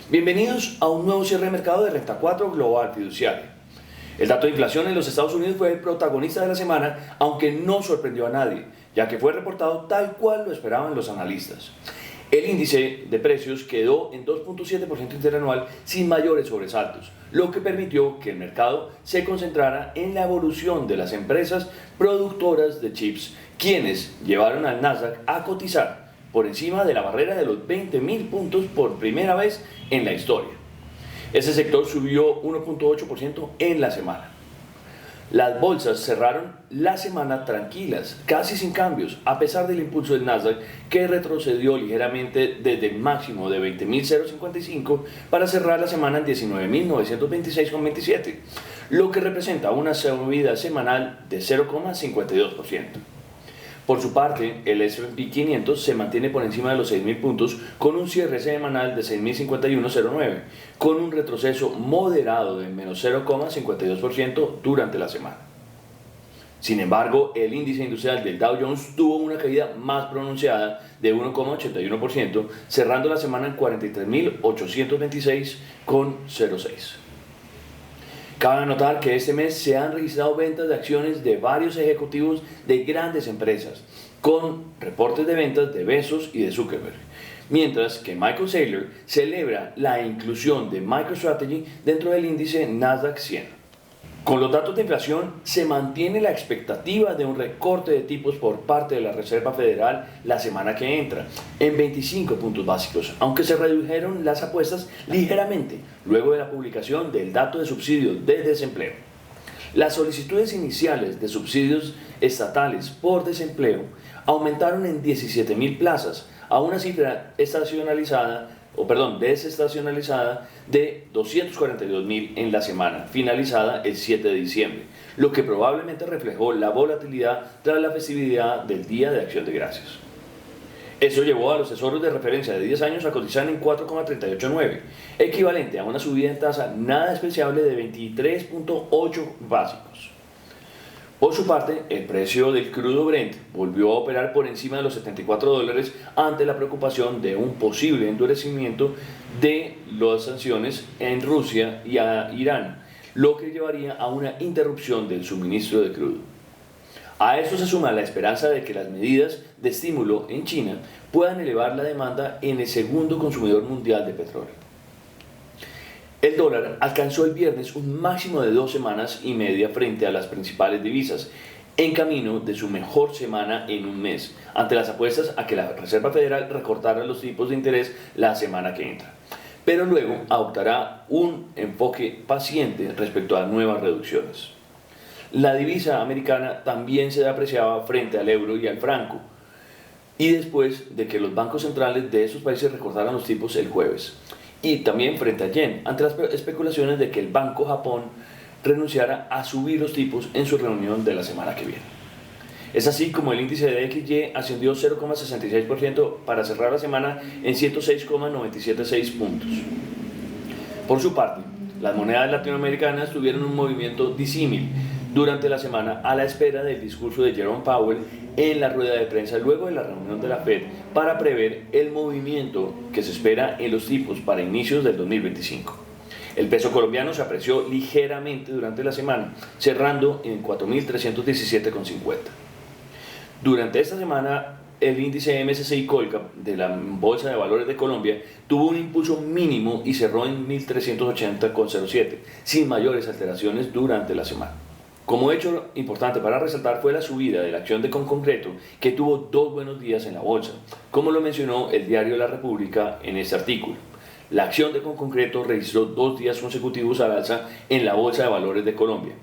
Bienvenidos a un nuevo cierre de mercado de Renta 4 Global Fiduciaria. El dato de inflación en los Estados Unidos fue el protagonista de la semana, aunque no sorprendió a nadie, ya que fue reportado tal cual lo esperaban los analistas. El índice de precios quedó en 2.7% interanual sin mayores sobresaltos, lo que permitió que el mercado se concentrara en la evolución de las empresas productoras de chips, quienes llevaron al Nasdaq a cotizar por encima de la barrera de los 20.000 puntos por primera vez en la historia. Ese sector subió 1.8% en la semana. Las bolsas cerraron la semana tranquilas, casi sin cambios, a pesar del impulso del Nasdaq, que retrocedió ligeramente desde el máximo de 20.055 para cerrar la semana en 19.926,27, lo que representa una subida semanal de 0,52%. Por su parte, el S&P 500 se mantiene por encima de los 6.000 puntos con un cierre semanal de 6.051,09, con un retroceso moderado de menos 0,52% durante la semana. Sin embargo, el índice industrial del Dow Jones tuvo una caída más pronunciada de 1,81%, cerrando la semana en 43.826,06. Cabe anotar que este mes se han registrado ventas de acciones de varios ejecutivos de grandes empresas, con reportes de ventas de Bezos y de Zuckerberg, mientras que Michael Saylor celebra la inclusión de MicroStrategy dentro del índice Nasdaq 100. Con los datos de inflación se mantiene la expectativa de un recorte de tipos por parte de la Reserva Federal la semana que entra, en 25 puntos básicos, aunque se redujeron las apuestas ligeramente luego de la publicación del dato de subsidios de desempleo. Las solicitudes iniciales de subsidios estatales por desempleo aumentaron en 17.000 plazas, a una cifra desestacionalizada de 242.000 en la semana, finalizada el 7 de diciembre, lo que probablemente reflejó la volatilidad tras la festividad del Día de Acción de Gracias. Eso llevó a los tesoros de referencia de 10 años a cotizar en 4,389, equivalente a una subida en tasa nada despreciable de 23.8 básicos. Por su parte, el precio del crudo Brent volvió a operar por encima de los $74 ante la preocupación de un posible endurecimiento de las sanciones en Rusia y a Irán, lo que llevaría a una interrupción del suministro de crudo. A esto se suma la esperanza de que las medidas de estímulo en China puedan elevar la demanda en el segundo consumidor mundial de petróleo. El dólar alcanzó el viernes un máximo de 2 semanas y media frente a las principales divisas, en camino de su mejor semana en un mes, ante las apuestas a que la Reserva Federal recortara los tipos de interés la semana que entra, pero luego adoptará un enfoque paciente respecto a nuevas reducciones. La divisa americana también se apreciaba frente al euro y al franco, y después de que los bancos centrales de esos países recortaran los tipos el jueves, y también frente al yen, ante las especulaciones de que el Banco Japón renunciara a subir los tipos en su reunión de la semana que viene. Es así como el índice de XY ascendió 0,66% para cerrar la semana en 106,976 puntos. Por su parte, las monedas latinoamericanas tuvieron un movimiento disímil durante la semana a la espera del discurso de Jerome Powell en la rueda de prensa luego de la reunión de la Fed para prever el movimiento que se espera en los tipos para inicios del 2025. El peso colombiano se apreció ligeramente durante la semana, cerrando en 4.317,50. Durante esta semana, el índice MSCI Colcap de la Bolsa de Valores de Colombia tuvo un impulso mínimo y cerró en 1.380,07, sin mayores alteraciones durante la semana. Como hecho importante para resaltar fue la subida de la acción de Conconcreto, que tuvo 2 buenos días en la bolsa, como lo mencionó el diario La República en este artículo. La acción de Conconcreto registró 2 días consecutivos al alza en la Bolsa de Valores de Colombia,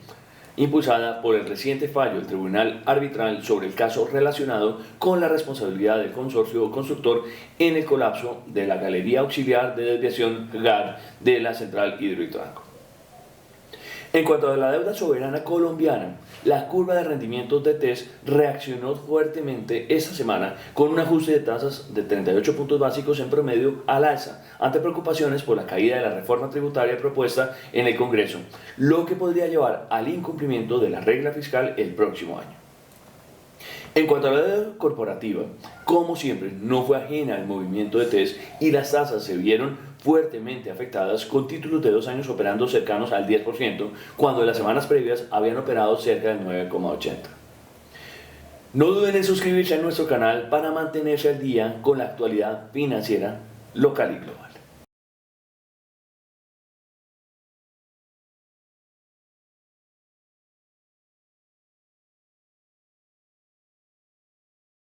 impulsada por el reciente fallo del Tribunal Arbitral sobre el caso relacionado con la responsabilidad del consorcio constructor en el colapso de la galería auxiliar de desviación GAD de la central Hidroituango. En cuanto a la deuda soberana colombiana, la curva de rendimientos de TES reaccionó fuertemente esta semana con un ajuste de tasas de 38 puntos básicos en promedio al alza, ante preocupaciones por la caída de la reforma tributaria propuesta en el Congreso, lo que podría llevar al incumplimiento de la regla fiscal el próximo año. En cuanto a la deuda corporativa, como siempre, no fue ajena al movimiento de TES y las tasas se vieron fuertemente afectadas con títulos de 2 años operando cercanos al 10%, cuando en las semanas previas habían operado cerca del 9,80%. No duden en suscribirse a nuestro canal para mantenerse al día con la actualidad financiera local y global.